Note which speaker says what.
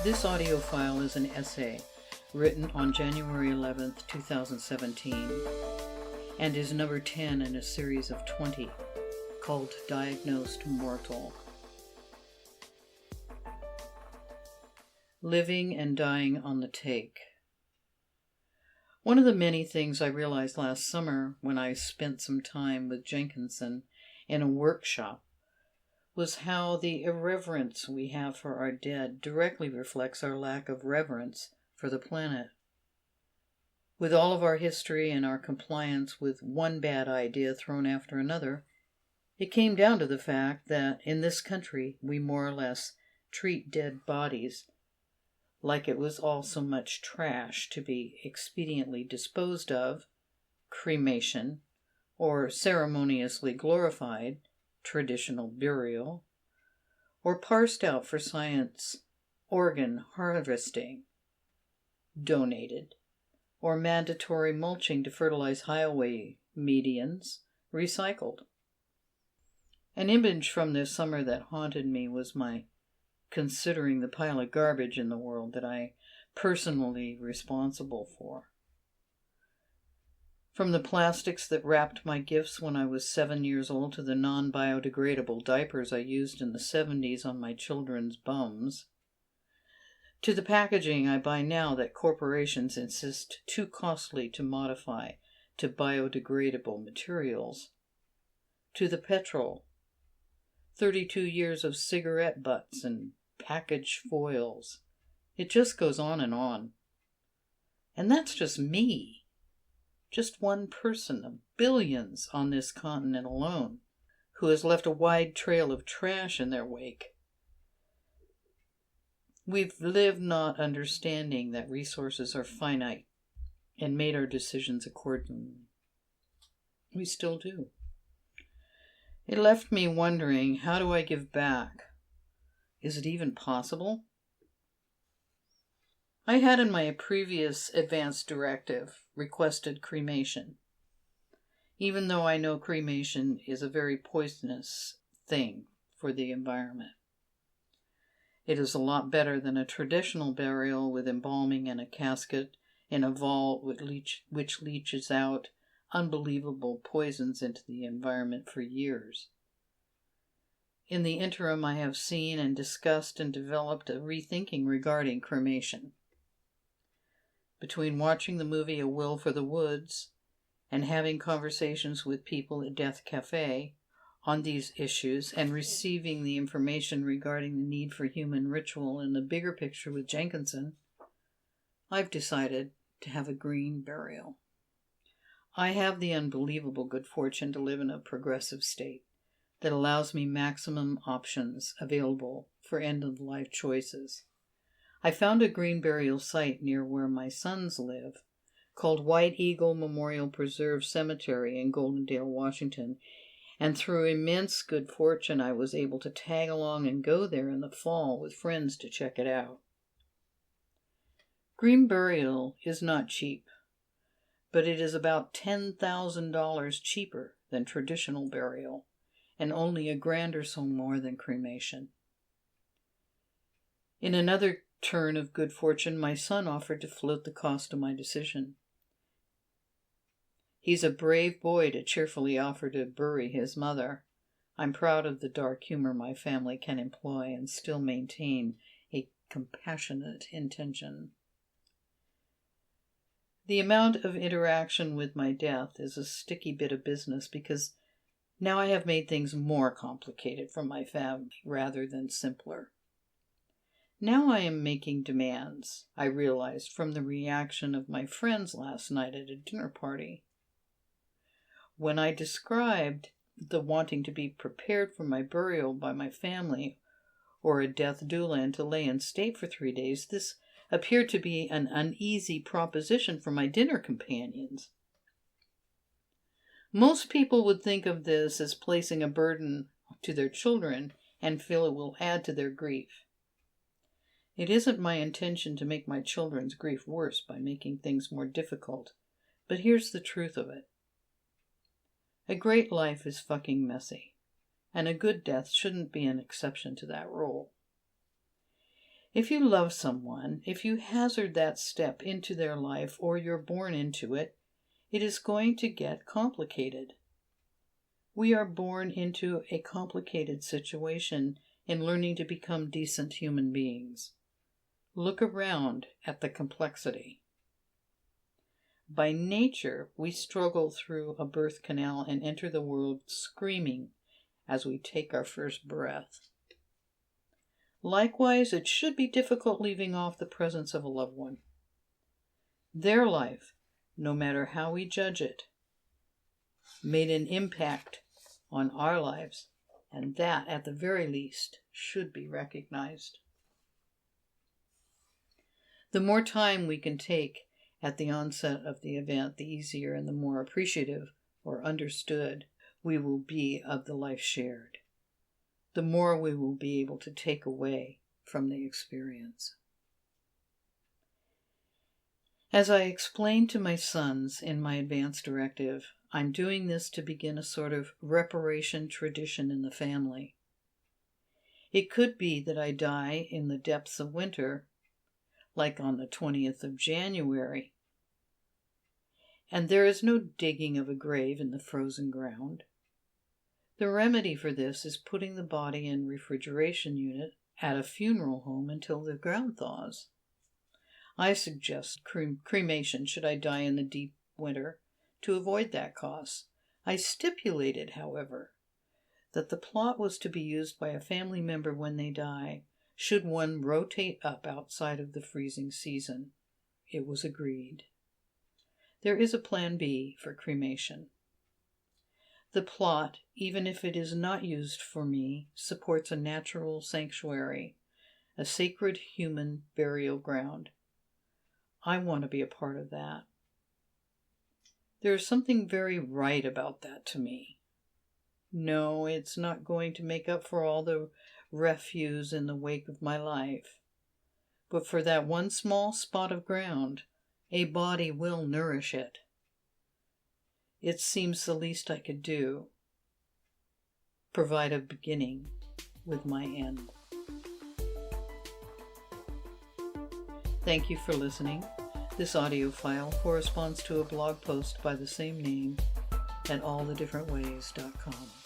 Speaker 1: This audio file is an essay written on January 11th, 2017, and is number 10 in a series of 20 called Diagnosed Mortal. Living and dying on the take. One of the many things I realized last summer when I spent some time with Jenkinson in a workshop was how the irreverence we have for our dead directly reflects our lack of reverence for the planet. With all of our history and our compliance with one bad idea thrown after another, it came down to the fact that in this country we more or less treat dead bodies like it was all so much trash to be expediently disposed of, cremation, or ceremoniously glorified, traditional burial, or parsed out for science, organ harvesting, donated, or mandatory mulching to fertilize highway medians, recycled. An image from this summer that haunted me was my considering the pile of garbage in the world that I personally responsible for. From the plastics that wrapped my gifts when I was 7 years old to the non-biodegradable diapers I used in the 70s on my children's bums, to the packaging I buy now that corporations insist too costly to modify to biodegradable materials, to the petrol, 32 years of cigarette butts and package foils. It just goes on. And that's just me. Just one person of billions on this continent alone who has left a wide trail of trash in their wake. We've lived not understanding that resources are finite and made our decisions accordingly. We still do. It left me wondering, how do I give back? Is it even possible? I had in my previous advance directive requested cremation, even though I know cremation is a very poisonous thing for the environment. It is a lot better than a traditional burial with embalming and a casket in a vault which leaches out unbelievable poisons into the environment for years. In the interim, I have seen and discussed and developed a rethinking regarding cremation. Between watching the movie A Will for the Woods and having conversations with people at Death Cafe on these issues and receiving the information regarding the need for human ritual in the bigger picture with Jenkinson, I've decided to have a green burial. I have the unbelievable good fortune to live in a progressive state that allows me maximum options available for end-of-life choices. I found a green burial site near where my sons live, called White Eagle Memorial Preserve Cemetery in Goldendale, Washington, and through immense good fortune I was able to tag along and go there in the fall with friends to check it out. Green burial is not cheap, but it is about $10,000 cheaper than traditional burial, and only $1,000 or so more than cremation. In another turn of good fortune, my son offered to float the cost of my decision. He's a brave boy to cheerfully offer to bury his mother. I'm proud of the dark humor my family can employ and still maintain a compassionate intention. The amount of interaction with my death is a sticky bit of business because now I have made things more complicated for my family rather than simpler. Now I am making demands, I realized from the reaction of my friends last night at a dinner party. When I described the wanting to be prepared for my burial by my family or a death doula and to lay in state for 3 days, this appeared to be an uneasy proposition for my dinner companions. Most people would think of this as placing a burden to their children and feel it will add to their grief. It isn't my intention to make my children's grief worse by making things more difficult, but here's the truth of it. A great life is fucking messy, and a good death shouldn't be an exception to that rule. If you love someone, if you hazard that step into their life or you're born into it, it is going to get complicated. We are born into a complicated situation in learning to become decent human beings. Look around at the complexity. By nature, we struggle through a birth canal and enter the world screaming as we take our first breath. Likewise, it should be difficult leaving off the presence of a loved one. Their life, no matter how we judge it, made an impact on our lives, and that, at the very least, should be recognized. The more time we can take at the onset of the event, the easier and the more appreciative or understood we will be of the life shared. The more we will be able to take away from the experience. As I explained to my sons in my advance directive, I'm doing this to begin a sort of reparation tradition in the family. It could be that I die in the depths of winter, like on the 20th of January, and there is no digging of a grave in the frozen ground. The remedy for this is putting the body in refrigeration unit at a funeral home until the ground thaws. I suggest cremation should I die in the deep winter to avoid that cost. I stipulated, however, that the plot was to be used by a family member when they die, should one rotate up outside of the freezing season. It was agreed. There is a plan B for cremation. The plot, even if it is not used for me, supports a natural sanctuary, a sacred human burial ground. I want to be a part of that. There is something very right about that to me. No, it's not going to make up for all the refuse in the wake of my life. But for that one small spot of ground, a body will nourish it. It seems the least I could do. Provide a beginning with my end. Thank you for listening. This audio file corresponds to a blog post by the same name at allthedifferentways.com.